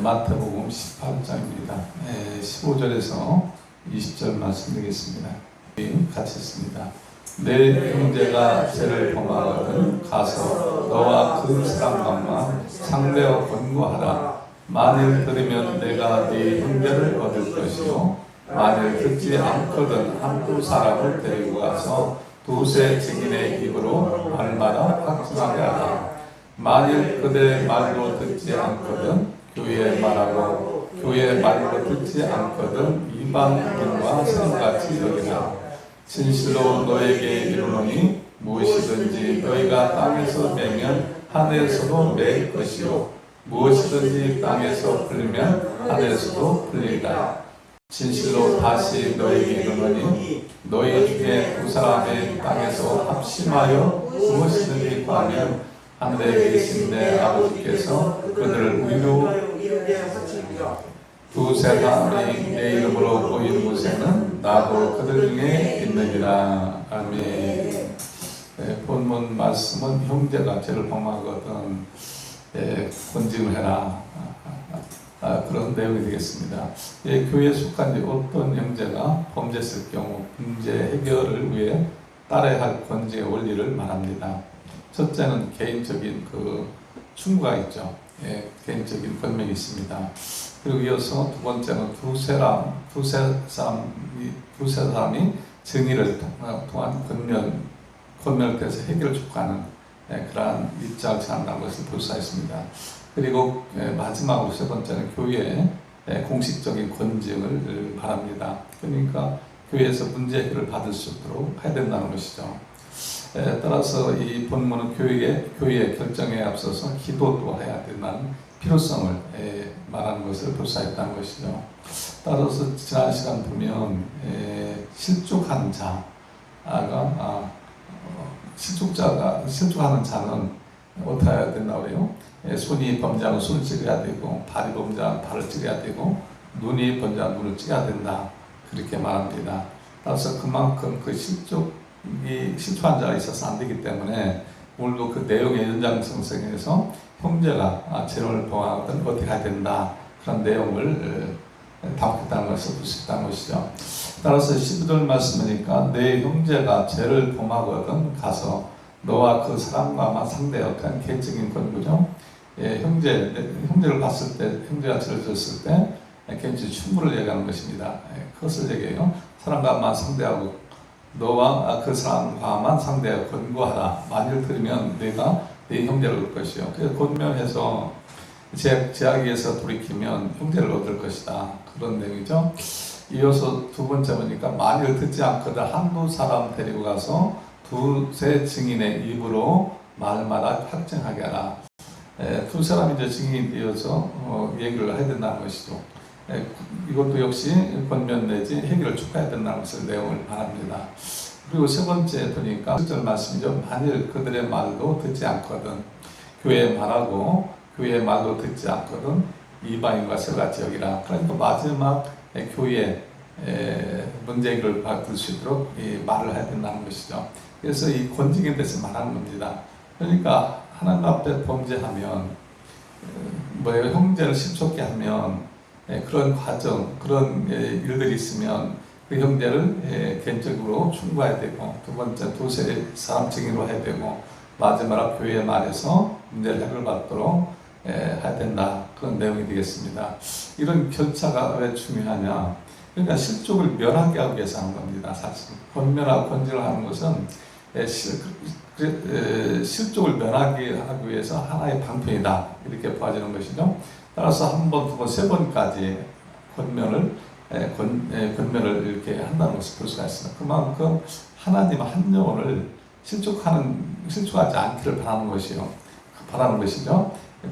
마태복음 18장입니다. 15절에서 20절 말씀드리겠습니다. 같이 읽습니다. 내 형제가 죄를 범하거든 가서 너와 그 사람과만 상대하여 권고하라. 만일 들으면 내가 네 형제를 얻을 것이요 만일 듣지 않거든 한두 사람을 데리고 가서 두세 증인의 입으로 말마다 확증하게 하라. 만일 그대 말도 듣지 않거든 교회에 말하고 교회 말도 듣지 않거든 이방인과 성같이 여기라. 진실로 너에게 이르노니 무엇이든지 너희가 땅에서 매면 하늘에서도 매일 것이요 무엇이든지 땅에서 풀리면 하늘에서도 풀리리라. 진실로 다시 너희에게 이르노니 너희 중에 두 사람의 땅에서 합심하여 무엇이든지 구하면 하늘에 계신 내 아버지께서 그들을 위로하시리라. 두세 사람이 내 이름으로 모이는 곳에는 나도 그들 중에 있느니라. 아멘. 본문 말씀은 형제가 죄를 범하거든 권징을 해라. 그런 내용이 되겠습니다. 교회에 속한 어떤 형제가 범죄했을 경우 문제 해결을 위해 따라야 할 권징의 원리를 말합니다. 첫째는 개인적인 충고가 있죠. 개인적인 권명이 있습니다. 그리고 이어서 두 번째는 두세 사람이 정의를 통한 권면을 통해서 해결을 촉구하는 그러한 입장을 취한다는 것을 볼 수가 있습니다. 그리고 마지막으로 세 번째는 교회의 공식적인 권징을 바랍니다. 그러니까 교회에서 문제 해결을 받을 수 있도록 해야 된다는 것이죠. 따라서 이 본문은 교회의 결정에 앞서서 기도도 해야 된다는 필요성을 말하는 것을 볼 수가 있다는 것이죠. 따라서 지난 시간 보면 실족하는 실족하는 자는 어떻게 해야 된다고 해요? 손이 범죄하면 손을 찌려야 되고 발이 범죄하면 발을 찌려야 되고 눈이 범죄하면 눈을 찌려야 된다. 그렇게 말합니다. 따라서 그만큼 그 실족한 자가 있어서 안 되기 때문에 오늘도 그 내용의 연장선상에서 형제가 죄를 범하거든 어떻게 해야 된다. 그런 내용을 담겠다는 것을 볼 수 있다는 것이죠. 따라서 12절 말씀이니까 내 형제가 죄를 범하거든 가서 너와 그 사람과만 상대하여 그런 개인적인 권고죠. 형제를 봤을 때, 형제가 죄를 졌을 때 개인적인 충고를 얘기하는 것입니다. 그것을 얘기해요. 사람과만 상대하고 너와 그 사람과만 상대하여 권고하라. 만일 들으면 내가 네 형제를 얻을 것이요. 그래서 권면해서 제약에서 돌이키면 형제를 얻을 것이다. 그런 내용이죠. 이어서 두 번째 보니까 만일 듣지 않거든 한두 사람 데리고 가서 두세 증인의 입으로 말마다 확증하게 하라. 두 사람이 이제 증인이 되어서 얘기를 해야 된다는 것이죠. 이것도 역시 권면 내지 해결을 촉구해야 된다는 것을 내용을 말합니다. 그리고 세 번째 보니까 1절 말씀이죠. 만일 그들의 말도 듣지 않거든 교회에 말하고 교회의 말도 듣지 않거든 이방인과 새같이 여기라. 그러니까 마지막 교회 문제 해결을 받을 수 있도록 말을 해야 된다는 것이죠. 그래서 이 권징에 대해서 말하는 겁니다. 그러니까 하나님 앞에 범죄하면 형제를 실족게 하면 그런 과정, 그런 일들이 있으면 그 형제를 개인적으로 충고해야 되고 두 번째 두세 사람 증인으로 해야 되고 마지막으로 교회에 말해서 문제를 해결받도록 해야 된다. 그런 내용이 되겠습니다. 이런 절차가 왜 중요하냐? 그러니까 실족을 멸하게 하기 위해서 하는 겁니다. 사실 권면하고 권징을 하는 것은 실족을 멸하게 하기 위해서 하나의 방편이다. 이렇게 보아지는 것이죠. 따라서 한 번, 두 번, 세 번까지 권면을 이렇게 한다는 것을 볼 수가 있습니다. 그만큼 하나님 한 영혼을 실족하지 않기를 바라는 것이죠.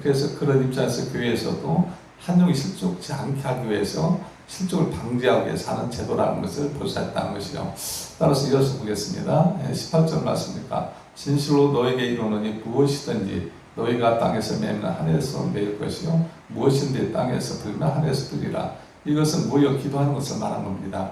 그래서 그런 입장에서 교회에서도 한 영이 실족지 않게 하기 위해서 실족을 방지하기 위해서 하는 제도라는 것을 볼 수 있다는 것이죠. 따라서 이어서 보겠습니다. 18절 말씀입니다. 진실로 너에게 이르노니 무엇이든지 너희가 땅에서 매면 하늘에서 매일 것이요 무엇인데 땅에서 들면 하늘에서 들리라. 이것은 모여 기도하는 것을 말하는 겁니다.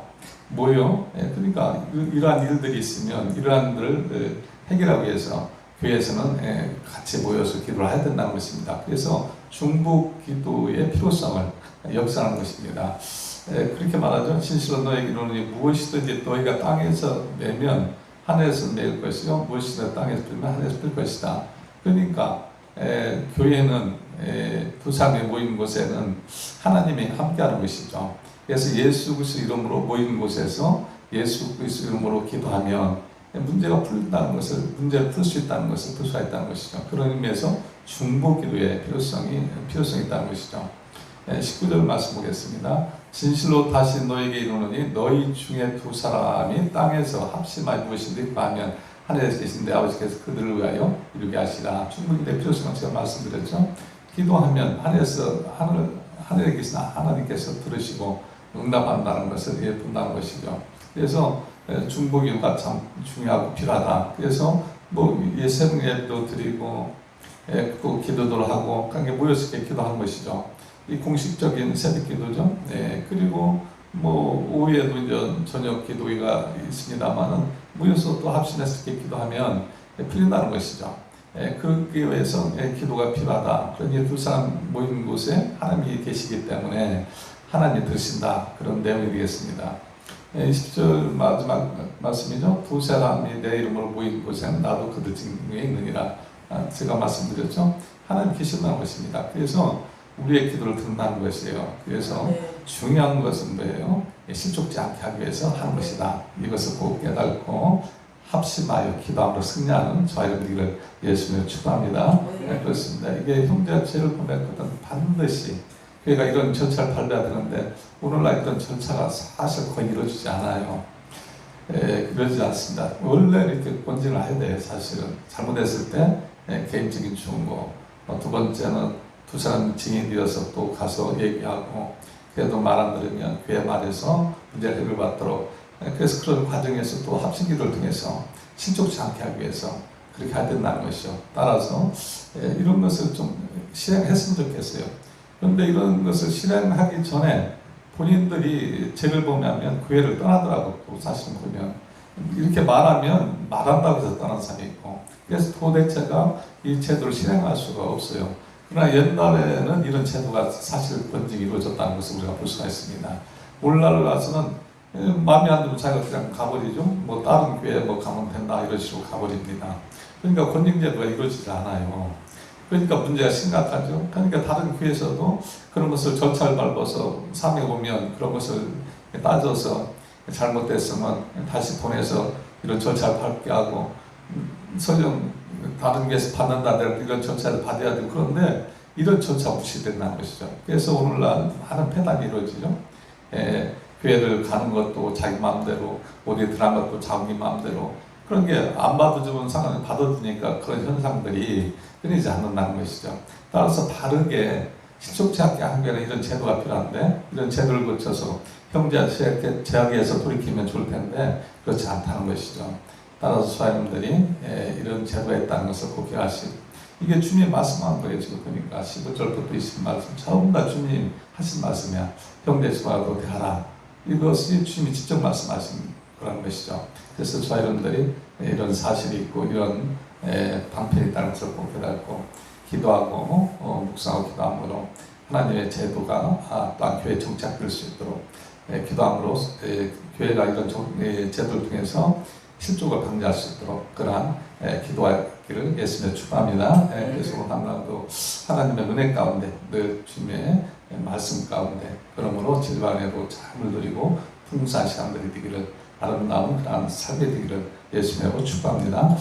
그러니까 이러한 일들이 있으면 이러한 일들을 해결하기 위해서 교회에서는 같이 모여서 기도를 해야 된다는 것입니다. 그래서 중복 기도의 필요성을 역사하는 것입니다. 그렇게 말하죠. 진실로 너에게 이르노니 무엇이든지 너희가 땅에서 매면 하늘에서 매일 것이요 무엇이든지 땅에서 빌면 하늘에서 빌 것이다. 그러니까 교회는 두 사람이 모인 곳에는 하나님이 함께하는 것이죠. 그래서 예수 그리스도 이름으로 모인 곳에서 예수 그리스도 이름으로 기도하면 문제가 풀린다는 것을, 문제를 풀 수 있다는 것을 풀 수가 있다는 것이죠. 그런 의미에서 중보 기도의 필요성이 있다는 것이죠. 19절 말씀 보겠습니다. 진실로 다시 너에게 이르노니 너희 중에 두 사람이 땅에서 합심하여 무엇인지 구하면 하늘에 계신 내 아버지께서 그들을 위하여 이루게 하시라. 중보 기도의 필요성을 제가 말씀드렸죠. 기도하면 하늘에 계신 하나님께서 들으시고 응답한다는 것을 본다는 것이죠. 그래서 중보기도가 참 중요하고 필요하다. 그래서 새벽 예배도 드리고 또 기도도 하고 그게 모여서 이렇게 기도하는 것이죠. 이 공식적인 새벽 기도죠. 그리고 오후에도 이제 저녁 기도가 있습니다만은 모여서 또 합심해서 이렇게 기도하면 풀린다는 것이죠. 그러기 위해서 기도가 필요하다. 그러니 두 사람 모인 곳에 하나님이 계시기 때문에 하나님이 들으신다. 그런 내용이 되겠습니다. 20절 마지막 말씀이죠. 두 사람이 내 이름으로 모인 곳에는 나도 그들 중에 있느니라. 제가 말씀드렸죠. 하나님 계신다는 것입니다. 그래서 우리의 기도를 듣는다는 것이에요. 그래서 중요한 것은 뭐예요? 실족지 않게 하기 위해서 하는 것이다. 이것을 꼭 깨닫고 합심하여 기도함으로 승리하는 저와 여러분들을 예수님을 축복합니다. 그렇습니다. 이게 형제가 죄를 범했거든 반드시 그러니까 이런 절차를 밟아야 되는데 오늘날 이런 절차가 사실 거의 이루어지지 않아요. 그러지 않습니다. 원래 이렇게 권징을 해야 돼요. 사실은 잘못했을 때 개인적인 충고, 두 번째는 두 사람 증인되어서 또 가서 얘기하고 그래도 말 안 들으면 교회 말에서 문제를 해결받도록 그래서 그런 과정에서 또 합심기도를 통해서 신족치 않게 하기 위해서 그렇게 해야 된다는 것이죠. 따라서 이런 것을 좀 실행했으면 좋겠어요. 그런데 이런 것을 실행하기 전에 본인들이 죄를 범하면 교회를 떠나더라고. 또 사실 보면 이렇게 말하면 말한다고 해서 떠난 사람이 있고 그래서 도대체가 이 제도를 실행할 수가 없어요. 그러나 옛날에는 이런 제도가 사실 권징이 이루어졌다는 것을 우리가 볼 수가 있습니다. 오늘날 가서는 마음에 안 들면 자기가 그냥 가버리죠. 다른 교회에 가면 된다 이런 식으로 가버립니다. 그러니까 권징제도가 이루어지지 않아요. 그러니까 문제가 심각하죠. 그러니까 다른 교회에서도 그런 것을 절차를 밟아서 사명에 오면 그런 것을 따져서 잘못됐으면 다시 보내서 이런 절차를 밟게 하고 설령 다른 교회에서 받는다 이런 절차를 받아야 되고 그런데 이런 절차 무시된다는 것이죠. 그래서 오늘날 많은 폐단이 이루어지죠. 교회를 가는 것도 자기 마음대로 어디 들어간 것도 자기 마음대로 그런 게 안 받아주면 상관없이 받아주니까 그런 현상들이 끊이지 않는다는 것이죠. 따라서 바르게 실족치 않게 하기 위한 이런 제도가 필요한데 이런 제도를 거쳐서 형제와 제약에서 돌이키면 좋을 텐데 그렇지 않다는 것이죠. 따라서 수하님들이 이런 제도가 있다는 것을 꼭 기억하시고 이게 주님 말씀한 거예요. 지금 보니까 15절부터 20절 말씀 전부 다 주님 하신 말씀이야. 형제 수하고 대하라. 이것이 주님이 직접 말씀하신 그런 것이죠. 그래서 저와 여러분들이 이런 사실이 있고 이런 방편이 있다는 것을 꼭 깨닫고 기도하고 묵상하고 기도함으로 하나님의 제도가 또한 교회에 정착될 수 있도록 기도함으로 교회가 이런 제도를 통해서 실족을 방지할 수 있도록 그러한 기도하기를 예수님의 축복합니다. 그래서 오늘도 하나님의 은혜 가운데 늘 주님의 말씀 가운데 그러므로 질반에도 잠을 누리고 풍성한 시간들이 되기를 아름다운 그러한 삶이 되기를 예수님으로 축복합니다.